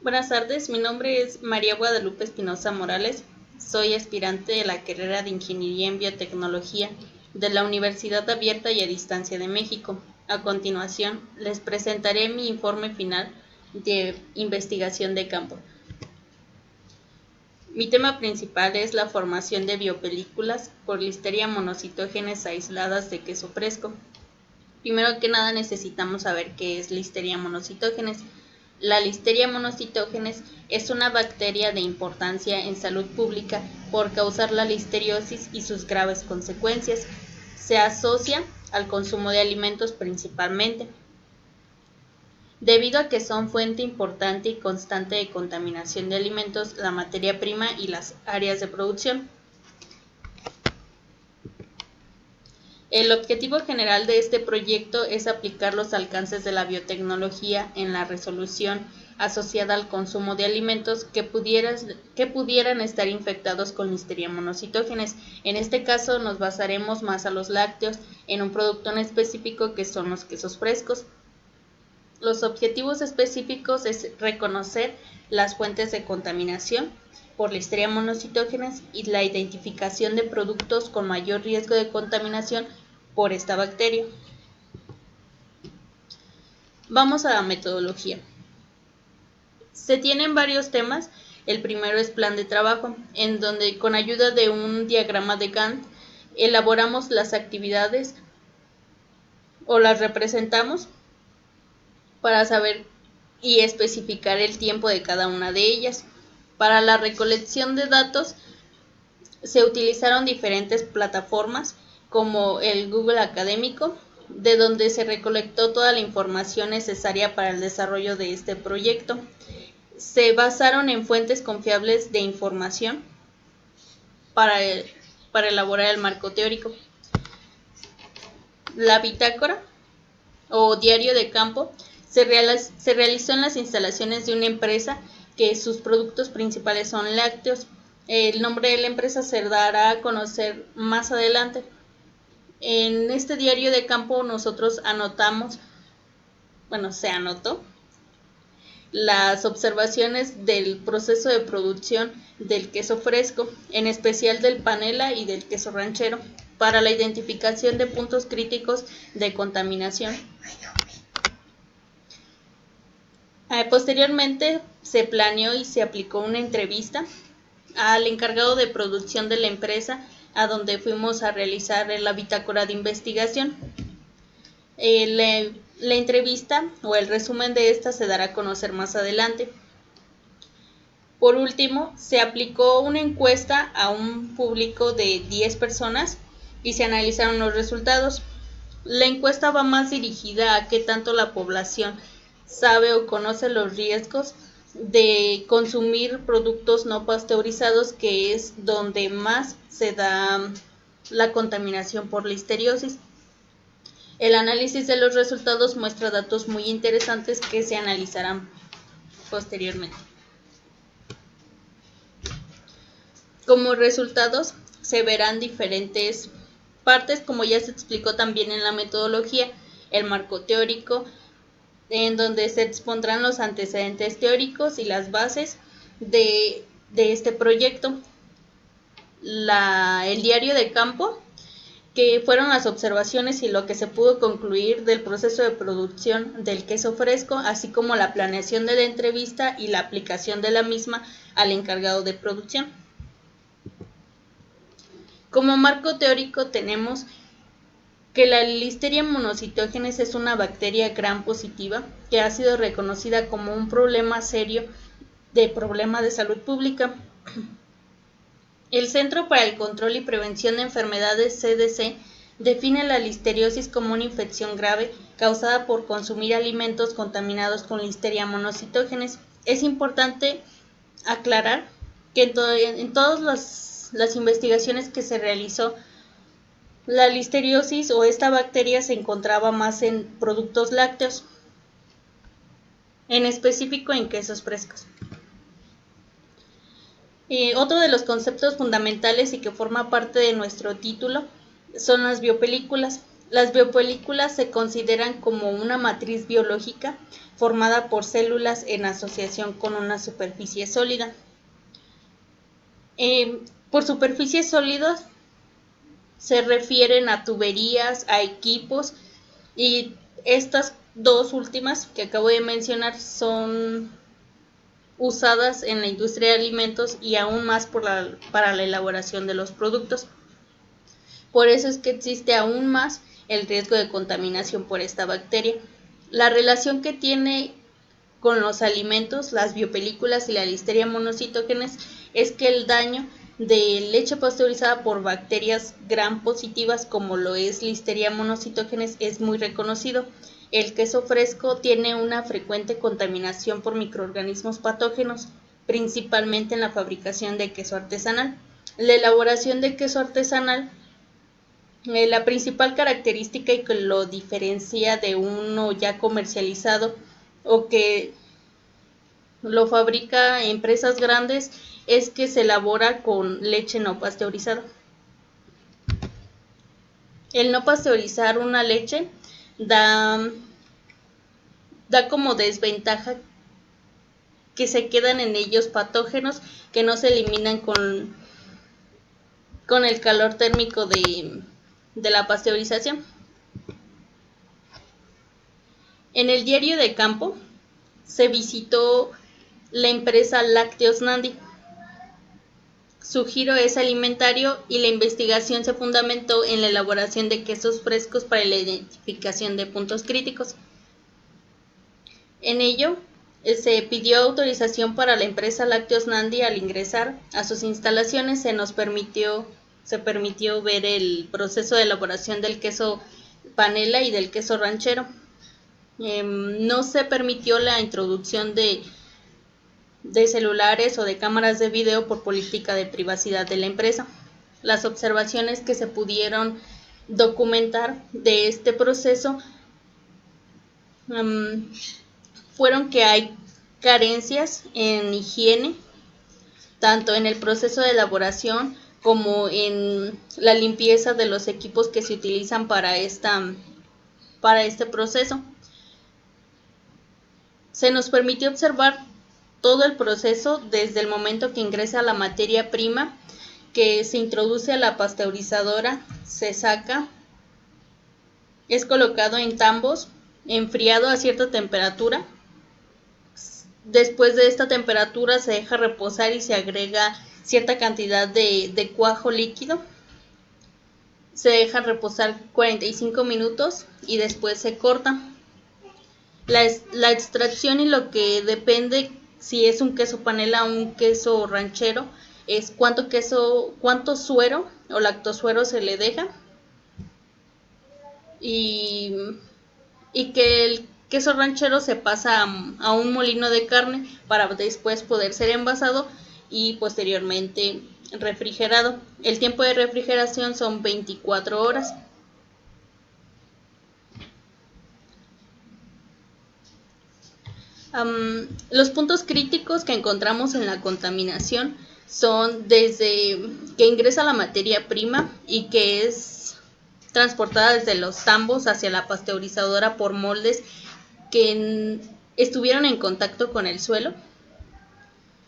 Buenas tardes, mi nombre es María Guadalupe Espinosa Morales. Soy aspirante de la carrera de Ingeniería en Biotecnología de la Universidad Abierta y a Distancia de México. A continuación, les presentaré mi informe final de investigación de campo. Mi tema principal es la formación de biopelículas por Listeria monocitógenes aisladas de queso fresco. Primero que nada necesitamos saber qué es Listeria monocitógenes. La Listeria monocitógenes es una bacteria de importancia en salud pública por causar la listeriosis y sus graves consecuencias. Se asocia al consumo de alimentos principalmente, debido a que son fuente importante y constante de contaminación de alimentos, la materia prima y las áreas de producción. El objetivo general de este proyecto es aplicar los alcances de la biotecnología en la resolución asociada al consumo de alimentos que pudieran estar infectados con Listeria monocitógenes. En este caso nos basaremos más a los lácteos en un producto en específico que son los quesos frescos. Los objetivos específicos es reconocer las fuentes de contaminación por Listeria monocitógenes y la identificación de productos con mayor riesgo de contaminación por esta bacteria. Vamos a la metodología. Se tienen varios temas. El primero es plan de trabajo, en donde con ayuda de un diagrama de Gantt elaboramos las actividades o las representamos para saber y especificar el tiempo de cada una de ellas. Para la recolección de datos se utilizaron diferentes plataformas como el Google Académico, de donde se recolectó toda la información necesaria para el desarrollo de este proyecto. Se basaron en fuentes confiables de información para elaborar el marco teórico. La bitácora o diario de campo se realizó en las instalaciones de una empresa que sus productos principales son lácteos. El nombre de la empresa se dará a conocer más adelante. En este diario de campo nosotros se anotó las observaciones del proceso de producción del queso fresco, en especial del panela y del queso ranchero, para la identificación de puntos críticos de contaminación. Posteriormente se planeó y se aplicó una entrevista al encargado de producción de la empresa, a donde fuimos a realizar la bitácora de investigación. La entrevista o el resumen de esta se dará a conocer más adelante. Por último, se aplicó una encuesta a un público de 10 personas y se analizaron los resultados. La encuesta va más dirigida a qué tanto la población sabe o conoce los riesgos de consumir productos no pasteurizados, que es donde más se da la contaminación por listeriosis. El análisis de los resultados muestra datos muy interesantes que se analizarán posteriormente. Como resultados se verán diferentes partes, como ya se explicó también en la metodología, el marco teórico, en donde se expondrán los antecedentes teóricos y las bases de este proyecto, el diario de campo, que fueron las observaciones y lo que se pudo concluir del proceso de producción del queso fresco, así como la planeación de la entrevista y la aplicación de la misma al encargado de producción. Como marco teórico tenemos que la Listeria monocitógenes es una bacteria gram positiva que ha sido reconocida como un problema serio de salud pública. El Centro para el Control y Prevención de Enfermedades, CDC, define la listeriosis como una infección grave causada por consumir alimentos contaminados con Listeria monocitógenes. Es importante aclarar que en todas las investigaciones que se realizó, la listeriosis o esta bacteria se encontraba más en productos lácteos, en específico en quesos frescos. Otro de los conceptos fundamentales y que forma parte de nuestro título son las biopelículas. Las biopelículas se consideran como una matriz biológica formada por células en asociación con una superficie sólida. Por superficies sólidas se refieren a tuberías, a equipos, y estas dos últimas que acabo de mencionar son usadas en la industria de alimentos y aún más para la elaboración de los productos. Por eso es que existe aún más el riesgo de contaminación por esta bacteria. La relación que tiene con los alimentos, las biopelículas y la Listeria monocytogenes es que el daño de leche pasteurizada por bacterias gram positivas como lo es Listeria monocytogenes es muy reconocido. El queso fresco tiene una frecuente contaminación por microorganismos patógenos, principalmente en la fabricación de queso artesanal. La elaboración de queso artesanal, la principal característica y que lo diferencia de uno ya comercializado o que lo fabrica empresas grandes es que se elabora con leche no pasteurizada. El no pasteurizar una leche da como desventaja que se quedan en ellos patógenos que no se eliminan con el calor térmico de la pasteurización. En el diario de campo se visitó la empresa Lácteos Nandi. Su giro es alimentario y la investigación se fundamentó en la elaboración de quesos frescos para la identificación de puntos críticos. En ello, se pidió autorización para la empresa Lácteos Nandi. Al ingresar a sus instalaciones se permitió ver el proceso de elaboración del queso panela y del queso ranchero. No se permitió la introducción de celulares o de cámaras de video por política de privacidad de la empresa. Las observaciones que se pudieron documentar de este proceso fueron que hay carencias en higiene, tanto en el proceso de elaboración como en la limpieza de los equipos que se utilizan para este proceso. Se nos permitió observar todo el proceso desde el momento que ingresa la materia prima, que se introduce a la pasteurizadora, se saca, es colocado en tambos, enfriado a cierta temperatura. Después de esta temperatura se deja reposar y se agrega cierta cantidad de cuajo líquido. Se deja reposar 45 minutos y después se corta. La extracción y lo que depende si es un queso panela o un queso ranchero es cuánto suero o lactosuero se le deja y que el queso ranchero se pasa a un molino de carne para después poder ser envasado y posteriormente refrigerado. El tiempo de refrigeración son 24 horas. Los puntos críticos que encontramos en la contaminación son desde que ingresa la materia prima y que es transportada desde los tambos hacia la pasteurizadora por moldes que estuvieron en contacto con el suelo.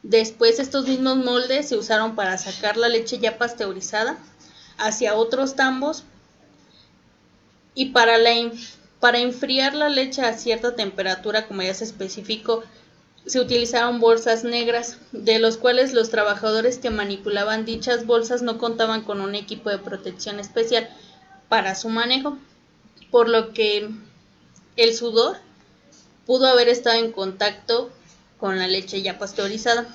Después estos mismos moldes se usaron para sacar la leche ya pasteurizada hacia otros tambos y para enfriar la leche a cierta temperatura, como ya se especificó, se utilizaron bolsas negras, de los cuales los trabajadores que manipulaban dichas bolsas no contaban con un equipo de protección especial para su manejo, por lo que el sudor pudo haber estado en contacto con la leche ya pasteurizada.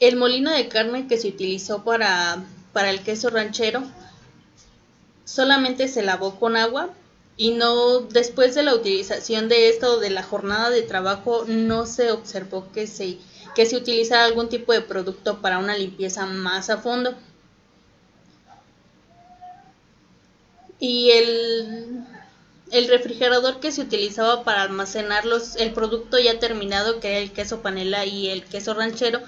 El molino de carne que se utilizó para el queso ranchero solamente se lavó con agua y no, después de la utilización de esto, de la jornada de trabajo, no se observó que se utilizara algún tipo de producto para una limpieza más a fondo. Y el refrigerador que se utilizaba para almacenar el producto ya terminado, que era el queso panela y el queso ranchero,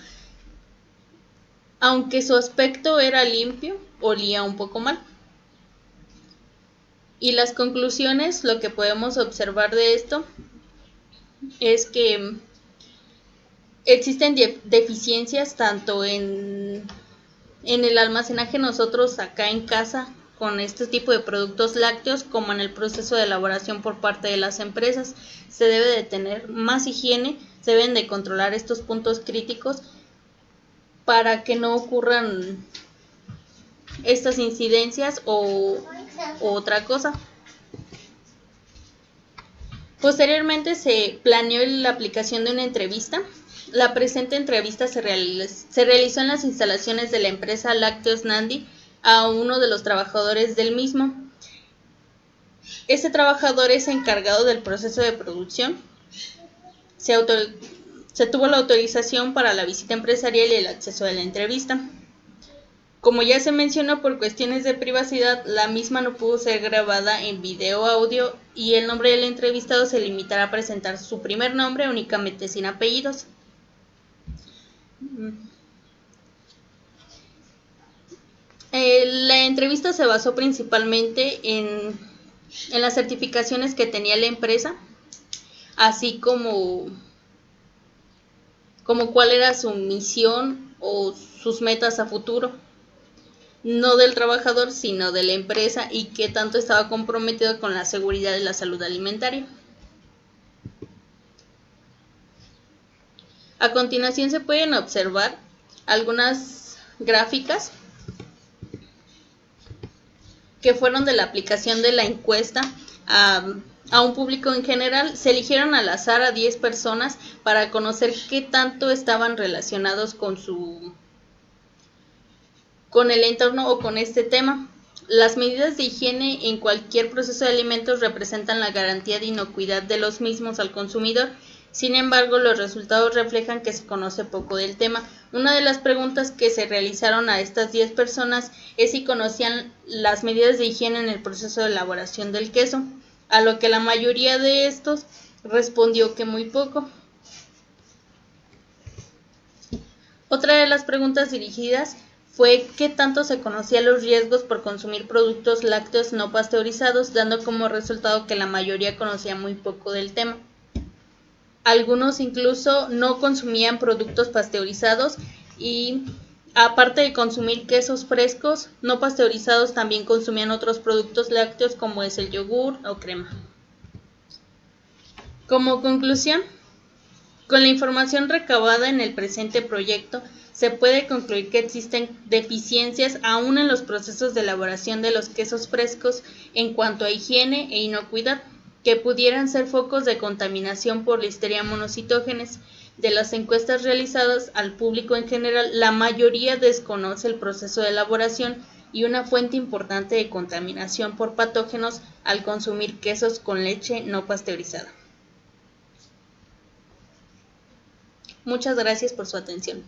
aunque su aspecto era limpio, olía un poco mal. Y las conclusiones, lo que podemos observar de esto es que existen deficiencias tanto en el almacenaje nosotros acá en casa con este tipo de productos lácteos como en el proceso de elaboración por parte de las empresas. Se debe de tener más higiene, se deben de controlar estos puntos críticos para que no ocurran estas incidencias o otra cosa. Posteriormente se planeó la aplicación de una entrevista. La presente entrevista se realizó en las instalaciones de la empresa Lácteos Nandi a uno de los trabajadores del mismo. Este trabajador es encargado del proceso de producción. Se tuvo la autorización para la visita empresarial y el acceso a la entrevista. Como ya se mencionó, por cuestiones de privacidad, la misma no pudo ser grabada en video o audio y el nombre del entrevistado se limitará a presentar su primer nombre únicamente sin apellidos. La entrevista se basó principalmente en las certificaciones que tenía la empresa, así como cuál era su misión o sus metas a futuro. No del trabajador, sino de la empresa y qué tanto estaba comprometido con la seguridad y la salud alimentaria. A continuación se pueden observar algunas gráficas que fueron de la aplicación de la encuesta a un público en general. Se eligieron al azar a 10 personas para conocer qué tanto estaban relacionados con el entorno o con este tema. Las medidas de higiene en cualquier proceso de alimentos representan la garantía de inocuidad de los mismos al consumidor. Sin embargo, los resultados reflejan que se conoce poco del tema. Una de las preguntas que se realizaron a estas 10 personas es si conocían las medidas de higiene en el proceso de elaboración del queso, a lo que la mayoría de estos respondió que muy poco. Otra de las preguntas dirigidas fue qué tanto se conocían los riesgos por consumir productos lácteos no pasteurizados, dando como resultado que la mayoría conocía muy poco del tema. Algunos incluso no consumían productos pasteurizados y aparte de consumir quesos frescos no pasteurizados también consumían otros productos lácteos como es el yogur o crema. Como conclusión, con la información recabada en el presente proyecto, se puede concluir que existen deficiencias aún en los procesos de elaboración de los quesos frescos en cuanto a higiene e inocuidad, que pudieran ser focos de contaminación por Listeria monocytogenes. De las encuestas realizadas al público en general, la mayoría desconoce el proceso de elaboración y una fuente importante de contaminación por patógenos al consumir quesos con leche no pasteurizada. Muchas gracias por su atención.